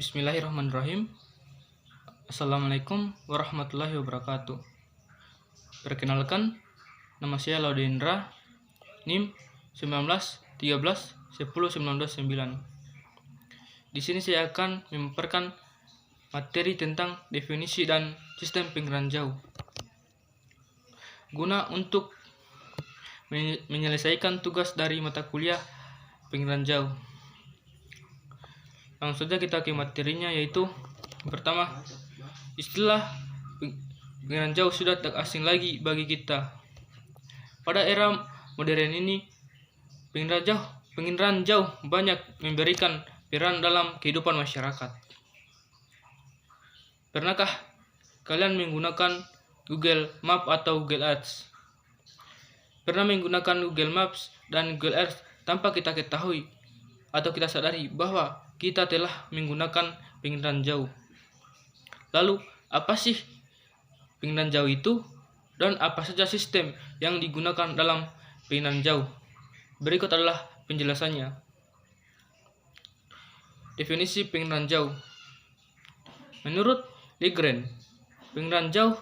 Bismillahirrahmanirrahim. Assalamualaikum warahmatullahi wabarakatuh. Perkenalkan, nama saya Laudendra, NIM 1913119109. Di sini saya akan memaparkan materi tentang definisi dan sistem pengiraan jauh. Guna untuk menyelesaikan tugas dari mata kuliah pengiraan jauh. Langsung saja kita ke materinya, yaitu yang pertama, istilah pengiraan jauh sudah tak asing lagi bagi kita. Pada era modern ini, pengiraan jauh banyak memberikan peran dalam kehidupan masyarakat. Pernahkah kalian menggunakan Google Map atau Google Earth? Pernah menggunakan Google Maps dan Google Earth tanpa kita ketahui atau kita sadari bahwa kita telah menggunakan pengiraan jauh. Lalu, apa sih pengiraan jauh itu dan apa saja sistem yang digunakan dalam pengiraan jauh? Berikut adalah penjelasannya. Definisi pengiraan jauh. Menurut Lagrange, pengiraan jauh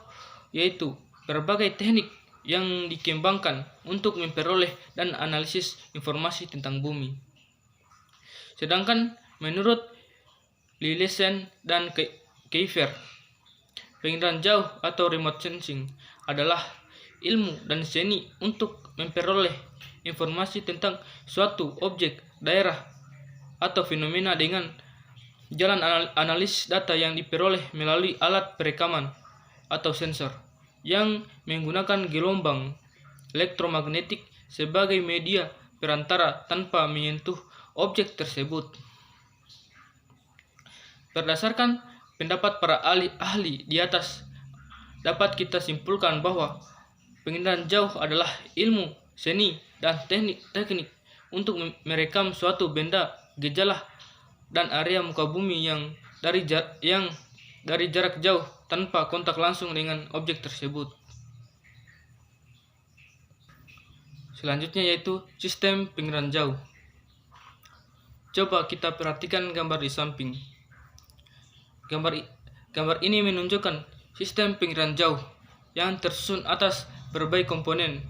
yaitu berbagai teknik yang dikembangkan untuk memperoleh dan analisis informasi tentang bumi. Sedangkan menurut Lillesen dan Kiefer, pengiraan jauh atau remote sensing adalah ilmu dan seni untuk memperoleh informasi tentang suatu objek, daerah, atau fenomena dengan jalan analis data yang diperoleh melalui alat perekaman atau sensor yang menggunakan gelombang elektromagnetik sebagai media perantara tanpa menyentuh objek tersebut. Berdasarkan pendapat para ahli di atas, dapat kita simpulkan bahwa pengiraan jauh adalah ilmu, seni, dan teknik untuk merekam suatu benda, gejala, dan area muka bumi yang dari jarak jauh tanpa kontak langsung dengan objek tersebut. Selanjutnya yaitu sistem pengiraan jauh. Coba kita perhatikan gambar di samping. Gambar ini menunjukkan sistem pengiraan jauh yang tersusun atas berbagai komponen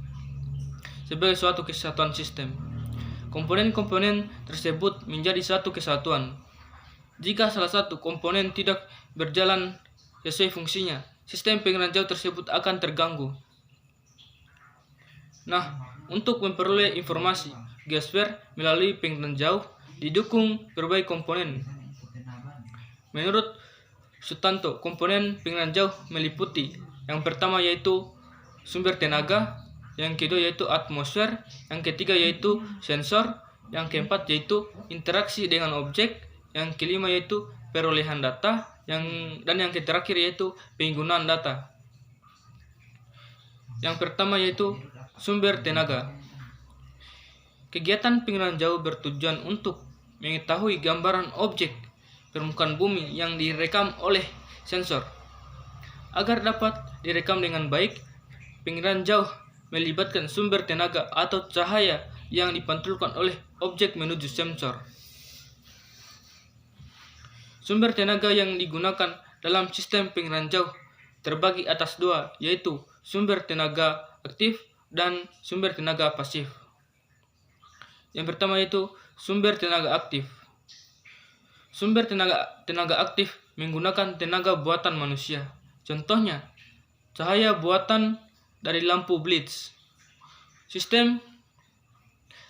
sebagai suatu kesatuan sistem. Komponen-komponen tersebut menjadi satu kesatuan. Jika salah satu komponen tidak berjalan sesuai fungsinya, sistem pengiraan jauh tersebut akan terganggu. Nah, untuk memperoleh informasi, geosfer melalui pengiraan jauh didukung berbagai komponen. Menurut Sutanto, komponen pengiraan jauh meliputi yang pertama yaitu sumber tenaga, yang kedua yaitu atmosfer, yang ketiga yaitu sensor, yang keempat yaitu interaksi dengan objek, yang kelima yaitu perolehan data, dan yang terakhir yaitu penggunaan data. Yang pertama yaitu sumber tenaga. Kegiatan pengiraan jauh bertujuan untuk mengetahui gambaran objek permukaan bumi yang direkam oleh sensor. Agar dapat direkam dengan baik, pengiraan jauh melibatkan sumber tenaga atau cahaya yang dipantulkan oleh objek menuju sensor. Sumber tenaga yang digunakan dalam sistem pengiraan jauh terbagi atas dua, yaitu sumber tenaga aktif dan sumber tenaga pasif. Yang pertama yaitu sumber tenaga aktif. Sumber tenaga aktif menggunakan tenaga buatan manusia. Contohnya, cahaya buatan dari lampu blitz. Sistem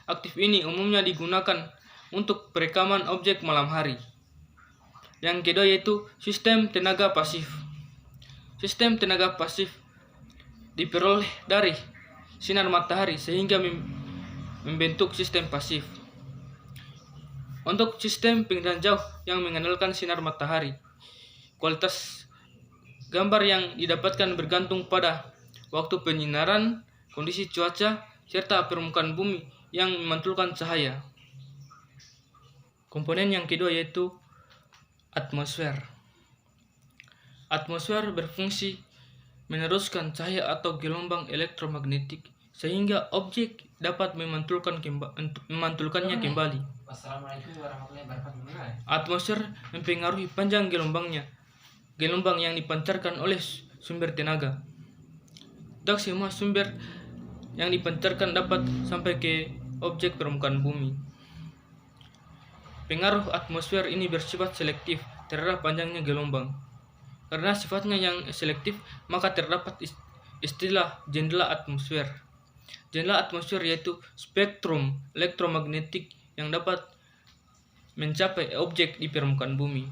aktif ini umumnya digunakan untuk perekaman objek malam hari. Yang kedua yaitu sistem tenaga pasif. Sistem tenaga pasif diperoleh dari sinar matahari sehingga membentuk sistem pasif. Untuk sistem pengiraan jauh yang mengandalkan sinar matahari, kualitas gambar yang didapatkan bergantung pada waktu penyinaran, kondisi cuaca, serta permukaan bumi yang memantulkan cahaya. Komponen yang kedua yaitu atmosfer. Atmosfer berfungsi meneruskan cahaya atau gelombang elektromagnetik sehingga objek dapat memantulkannya kembali. Wassalamualaikum warahmatullahi wabarakatuh. Atmosfer mempengaruhi panjang gelombang yang dipancarkan oleh sumber tenaga. Tak semua sumber yang dipancarkan dapat sampai ke objek permukaan bumi. Pengaruh atmosfer ini bersifat selektif terhadap panjangnya gelombang. Karena sifatnya yang selektif, maka terdapat istilah jendela atmosfer. Jendela atmosfer yaitu spektrum elektromagnetik yang dapat mencapai objek di permukaan bumi.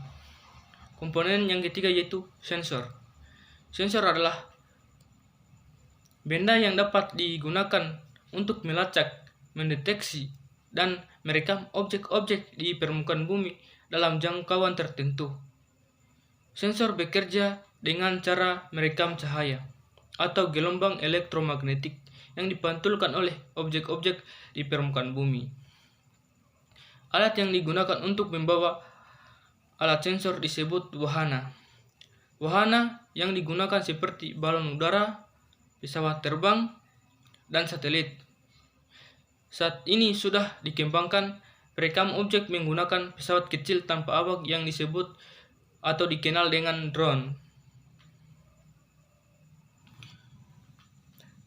Komponen yang ketiga yaitu sensor. Sensor adalah benda yang dapat digunakan untuk melacak, mendeteksi, dan merekam objek-objek di permukaan bumi dalam jangkauan tertentu. Sensor bekerja dengan cara merekam cahaya atau gelombang elektromagnetik yang dipantulkan oleh objek-objek di permukaan bumi. Alat yang digunakan untuk membawa alat sensor disebut wahana. Wahana yang digunakan seperti balon udara, pesawat terbang, dan satelit. Saat ini sudah dikembangkan perekam objek menggunakan pesawat kecil tanpa awak yang disebut atau dikenal dengan drone.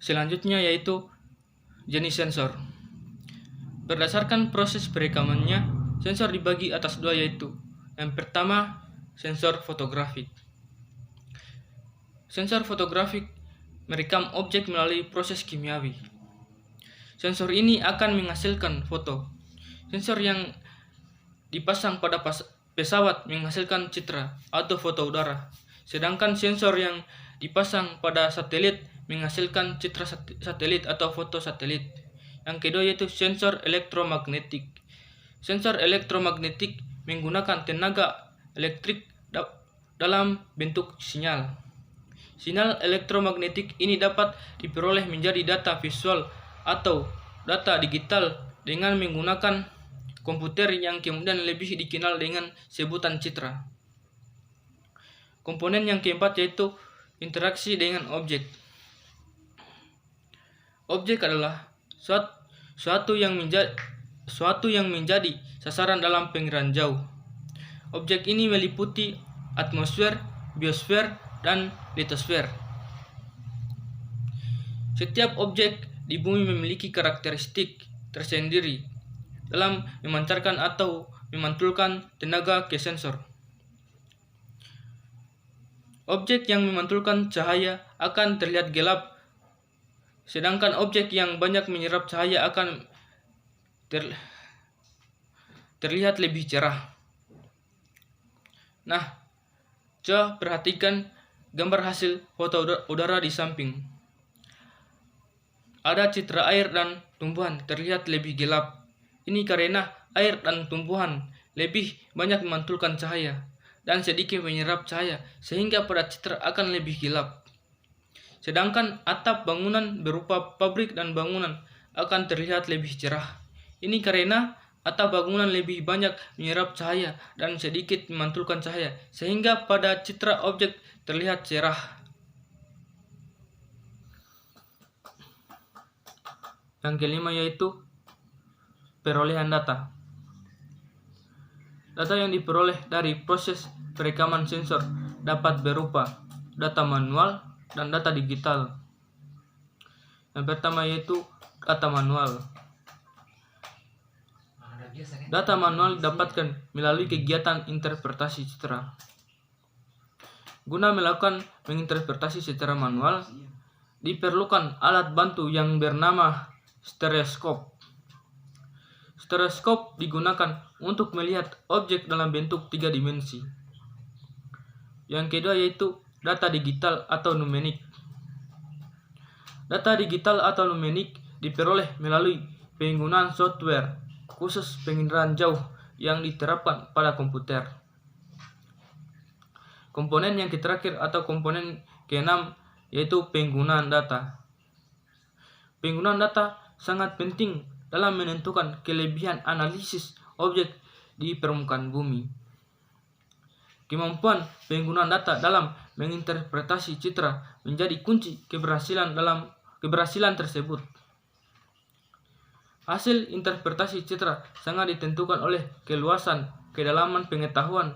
Selanjutnya yaitu jenis sensor. Berdasarkan proses perekamannya, sensor dibagi atas dua yaitu yang pertama, sensor fotografik. Sensor fotografik merekam objek melalui proses kimiawi. Sensor ini akan menghasilkan foto. Sensor yang dipasang pada pesawat menghasilkan citra atau foto udara. Sedangkan sensor yang dipasang pada satelit menghasilkan citra satelit atau foto satelit. Yang kedua yaitu sensor elektromagnetik. Sensor elektromagnetik menggunakan tenaga elektrik dalam bentuk sinyal. Sinyal elektromagnetik ini dapat diperoleh menjadi data visual atau data digital dengan menggunakan komputer yang kemudian lebih dikenal dengan sebutan citra. Komponen yang keempat yaitu interaksi dengan objek. Objek adalah suatu yang menjadi sasaran dalam pengiraan jauh. Objek ini meliputi atmosfer, biosfer, dan litosfer. Setiap objek di bumi memiliki karakteristik tersendiri dalam memancarkan atau memantulkan tenaga ke sensor. Objek yang memantulkan cahaya akan terlihat gelap, sedangkan objek yang banyak menyerap cahaya akan terlihat lebih cerah. Nah, coba perhatikan gambar hasil foto udara di samping. Ada citra air dan tumbuhan terlihat lebih gelap. Ini karena air dan tumbuhan lebih banyak memantulkan cahaya dan sedikit menyerap cahaya sehingga pada citra akan lebih gelap. Sedangkan atap bangunan berupa pabrik dan bangunan akan terlihat lebih cerah. Ini karena atap bangunan lebih banyak menyerap cahaya dan sedikit memantulkan cahaya sehingga pada citra objek terlihat cerah. Yang kelima yaitu perolehan data. Data yang diperoleh dari proses perekaman sensor dapat berupa data manual dan data digital. Yang pertama yaitu data manual. Data manual didapatkan melalui kegiatan interpretasi citra. Guna melakukan menginterpretasi secara manual, diperlukan alat bantu yang bernama stereoskop. Stereoskop digunakan untuk melihat objek dalam bentuk 3 dimensi. Yang kedua yaitu data digital atau numerik. Data digital atau numerik diperoleh melalui penggunaan software khusus penginderaan jauh yang diterapkan pada komputer. Komponen yang terakhir atau komponen keenam yaitu penggunaan data. Penggunaan data sangat penting dalam menentukan kelebihan analisis objek di permukaan bumi. Kemampuan penggunaan data dalam menginterpretasi citra menjadi kunci keberhasilan tersebut. Hasil interpretasi citra sangat ditentukan oleh keluasan, kedalaman pengetahuan,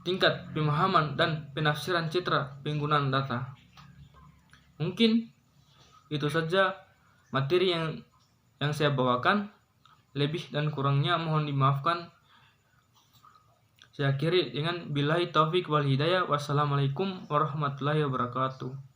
tingkat pemahaman, dan penafsiran citra penggunaan data. Mungkin itu saja materi yang saya bawakan. Lebih dan kurangnya mohon dimaafkan. Saya akhiri dengan billahi taufik wal hidayah. Wassalamualaikum warahmatullahi wabarakatuh.